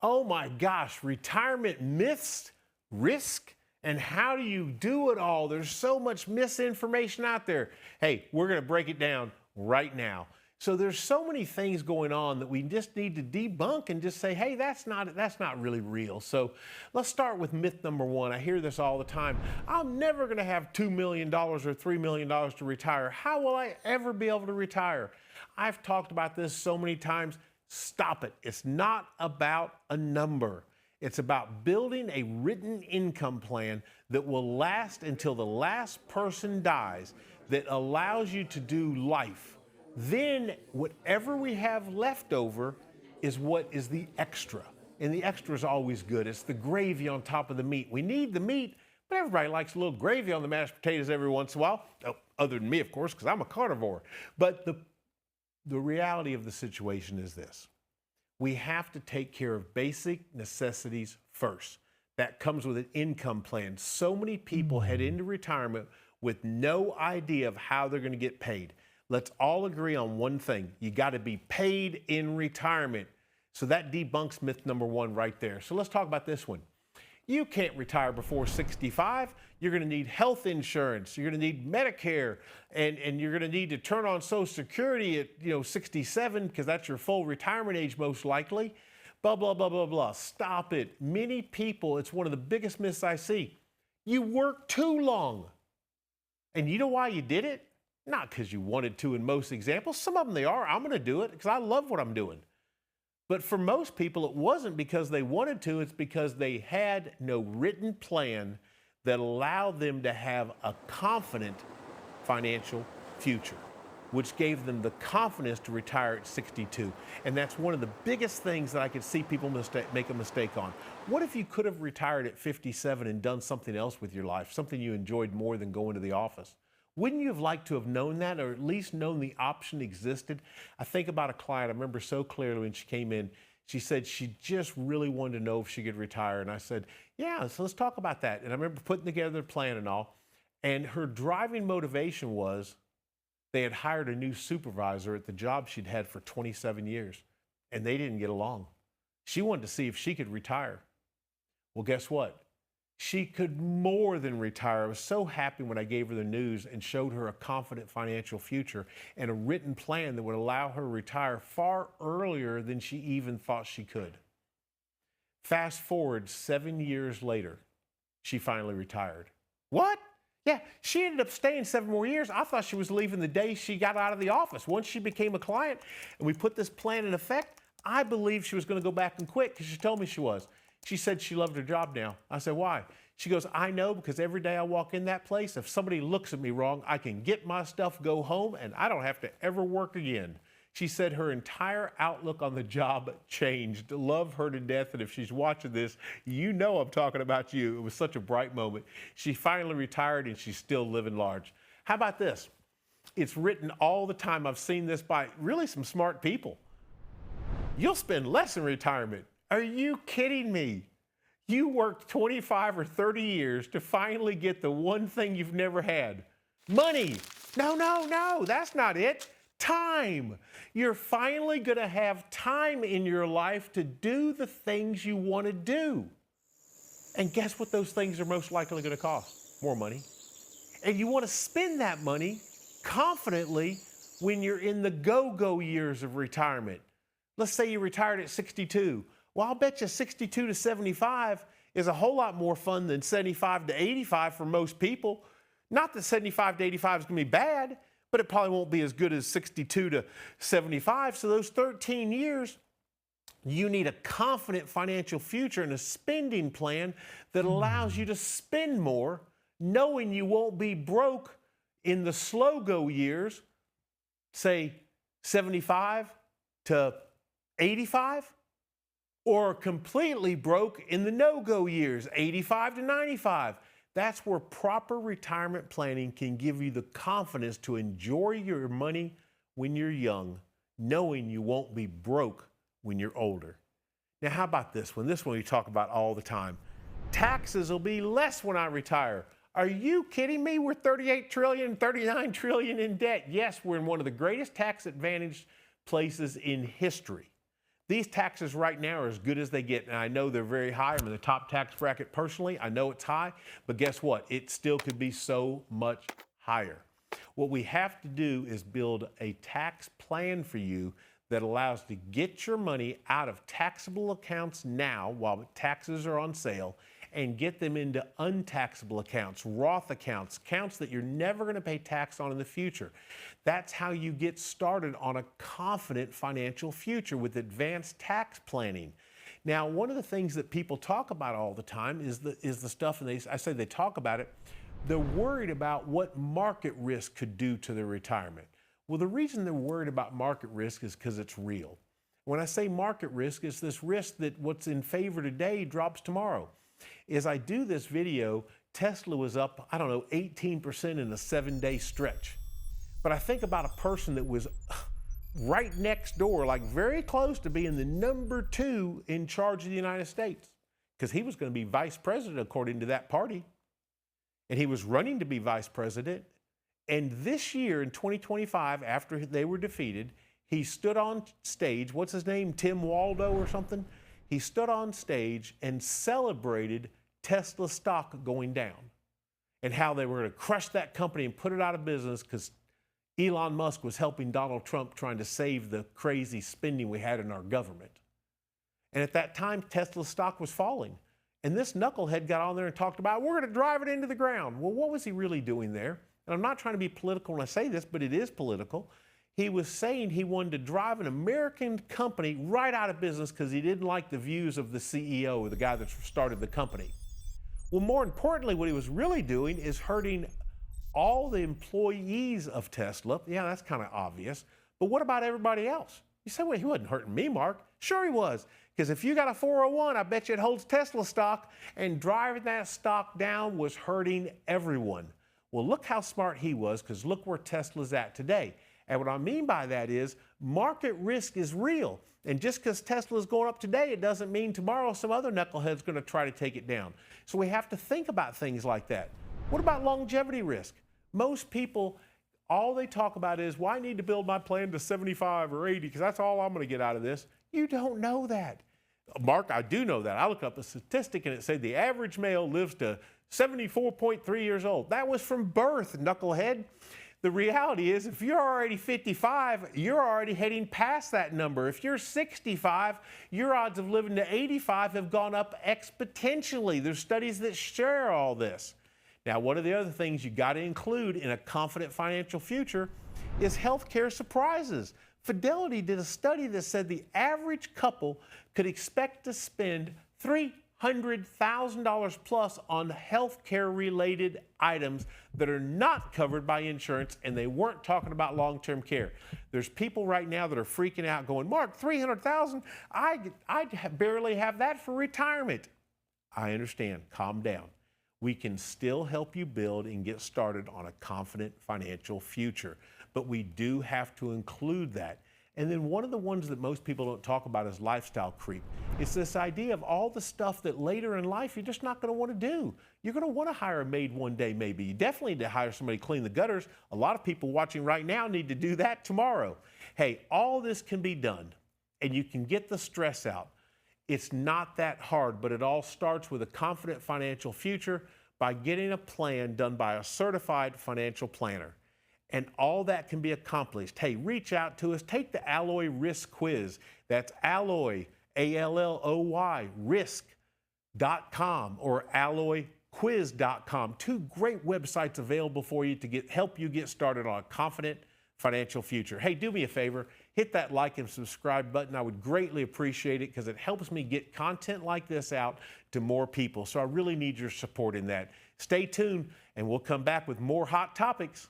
Oh my gosh, retirement myths, risk, and how do you do it all? There's so much misinformation out there. Hey, we're going to break it down right now. So there's so many things going on that we just need to debunk and just say, hey, that's not really real. So let's start with myth number one. I hear this all the time. I'm never going to have $2 million or $3 million to retire. How will I ever be able to retire? I've talked about this so many times. Stop it. It's not about a number. It's about building a written income plan that will last until the last person dies, that allows you to do life. Then whatever we have left over is what is the extra. And the extra is always good. It's the gravy on top of the meat. We need the meat, but everybody likes a little gravy on the mashed potatoes every once in a while. Oh, other than me, of course, because I'm a carnivore. But the reality of the situation is this. We have to take care of basic necessities first. That comes with an income plan. So many people head into retirement with no idea of how they're going to get paid. Let's all agree on one thing. You got to be paid in retirement. So that debunks myth number one right there. So let's talk about this one. You can't retire before 65. You're going to need health insurance. You're going to need Medicare, and you're going to need to turn on Social Security at 67 because that's your full retirement age most likely. Blah, blah, blah, blah, blah. Stop it. Many people, it's one of the biggest myths I see. You work too long. And you know why you did it? Not because you wanted to in most examples. Some of them they are. I'm going to do it because I love what I'm doing. But for most people, it wasn't because they wanted to. It's because they had no written plan that allowed them to have a confident financial future, which gave them the confidence to retire at 62. And that's one of the biggest things that I could see people make a mistake on. What if you could have retired at 57 and done something else with your life, something you enjoyed more than going to the office? Wouldn't you have liked to have known that, or at least known the option existed? I think about a client, I remember so clearly when she came in, she said she just really wanted to know if she could retire. And I said, yeah, so let's talk about that. And I remember putting together a plan and all. And her driving motivation was they had hired a new supervisor at the job she'd had for 27 years, and they didn't get along. She wanted to see if she could retire. Well, guess what? She could more than retire. I was so happy when I gave her the news and showed her a confident financial future and a written plan that would allow her to retire far earlier than she even thought she could. Fast forward 7 years later, she finally retired. What? Yeah, she ended up staying 7 more years. I thought she was leaving the day she got out of the office. Once she became a client and we put this plan in effect, I believed she was going to go back and quit because she told me she was. She said she loved her job now. I said, why? She goes, I know, because every day I walk in that place, if somebody looks at me wrong, I can get my stuff, go home, and I don't have to ever work again. She said her entire outlook on the job changed. Love her to death, and if she's watching this, you know I'm talking about you. It was such a bright moment. She finally retired, and she's still living large. How about this? It's written all the time. I've seen this by really some smart people. You'll spend less in retirement. Are you kidding me? You worked 25 or 30 years to finally get the one thing you've never had. Money. No, that's not it. Time. You're finally going to have time in your life to do the things you want to do. And guess what those things are most likely going to cost? More money. And you want to spend that money confidently when you're in the go-go years of retirement. Let's say you retired at 62. Well, I'll bet you 62 to 75 is a whole lot more fun than 75 to 85 for most people. Not that 75 to 85 is going to be bad, but it probably won't be as good as 62 to 75. So those 13 years, you need a confident financial future and a spending plan that allows you to spend more, knowing you won't be broke in the slow-go years, say 75 to 85. Or completely broke in the no-go years, 85 to 95. That's where proper retirement planning can give you the confidence to enjoy your money when you're young, knowing you won't be broke when you're older. Now, how about this one? This one we talk about all the time. Taxes will be less when I retire. Are you kidding me? We're 38 trillion, 39 trillion in debt. Yes, we're in one of the greatest tax advantaged places in history. These taxes right now are as good as they get, and I know they're very high. I'm in the top tax bracket personally. I know it's high, but guess what? It still could be so much higher. What we have to do is build a tax plan for you that allows to get your money out of taxable accounts now while taxes are on sale and get them into untaxable accounts, Roth accounts, accounts that you're never going to pay tax on in the future. That's how you get started on a confident financial future with advanced tax planning. Now, one of the things that people talk about all the time is the stuff, and I say they talk about it, they're worried about what market risk could do to their retirement. Well, the reason they're worried about market risk is because it's real. When I say market risk, it's this risk that what's in favor today drops tomorrow. As I do this video, Tesla was up, 18% in a 7-day stretch. But I think about a person that was right next door, like very close to being the number 2 in charge of the United States, because he was going to be vice president according to that party. And he was running to be vice president. And this year in 2025, after they were defeated, he stood on stage, what's his name, Tim Waldo or something? He stood on stage and celebrated Tesla stock going down and how they were going to crush that company and put it out of business because Elon Musk was helping Donald Trump trying to save the crazy spending we had in our government. And at that time, Tesla stock was falling. And this knucklehead got on there and talked about, we're going to drive it into the ground. Well, what was he really doing there? And I'm not trying to be political when I say this, but it is political. He was saying he wanted to drive an American company right out of business because he didn't like the views of the CEO, the guy that started the company. Well, more importantly, what he was really doing is hurting all the employees of Tesla. Yeah, that's kind of obvious. But what about everybody else? You say, well, he wasn't hurting me, Mark. Sure he was. Because if you got a 401, I bet you it holds Tesla stock, and driving that stock down was hurting everyone. Well, look how smart he was, because look where Tesla's at today. And what I mean by that is market risk is real. And just because Tesla's going up today, it doesn't mean tomorrow some other knucklehead's going to try to take it down. So we have to think about things like that. What about longevity risk? Most people, all they talk about is, well, I need to build my plan to 75 or 80 because that's all I'm going to get out of this. You don't know that. Mark, I do know that. I looked up a statistic and it said the average male lives to 74.3 years old. That was from birth, knucklehead. The reality is if you're already 55, you're already heading past that number. If you're 65, your odds of living to 85 have gone up exponentially. There's studies that share all this. Now, one of the other things you got to include in a confident financial future is healthcare surprises. Fidelity did a study that said the average couple could expect to spend $300,000 plus on healthcare related items that are not covered by insurance, and they weren't talking about long-term care. There's people right now that are freaking out going, Mark, $300,000, I barely have that for retirement. I understand, calm down. We can still help you build and get started on a confident financial future, but we do have to include that. And then one of the ones that most people don't talk about is lifestyle creep. It's this idea of all the stuff that later in life you're just not going to want to do. You're going to want to hire a maid one day maybe. You definitely need to hire somebody to clean the gutters. A lot of people watching right now need to do that tomorrow. Hey, all this can be done and you can get the stress out. It's not that hard, but it all starts with a confident financial future by getting a plan done by a certified financial planner. And all that can be accomplished. Hey, reach out to us. Take the Alloy Risk Quiz. That's Alloy, A-L-L-O-Y, risk.com or alloyquiz.com. 2 great websites available for you to help you get started on a confident financial future. Hey, do me a favor. Hit that like and subscribe button. I would greatly appreciate it because it helps me get content like this out to more people. So I really need your support in that. Stay tuned and we'll come back with more hot topics.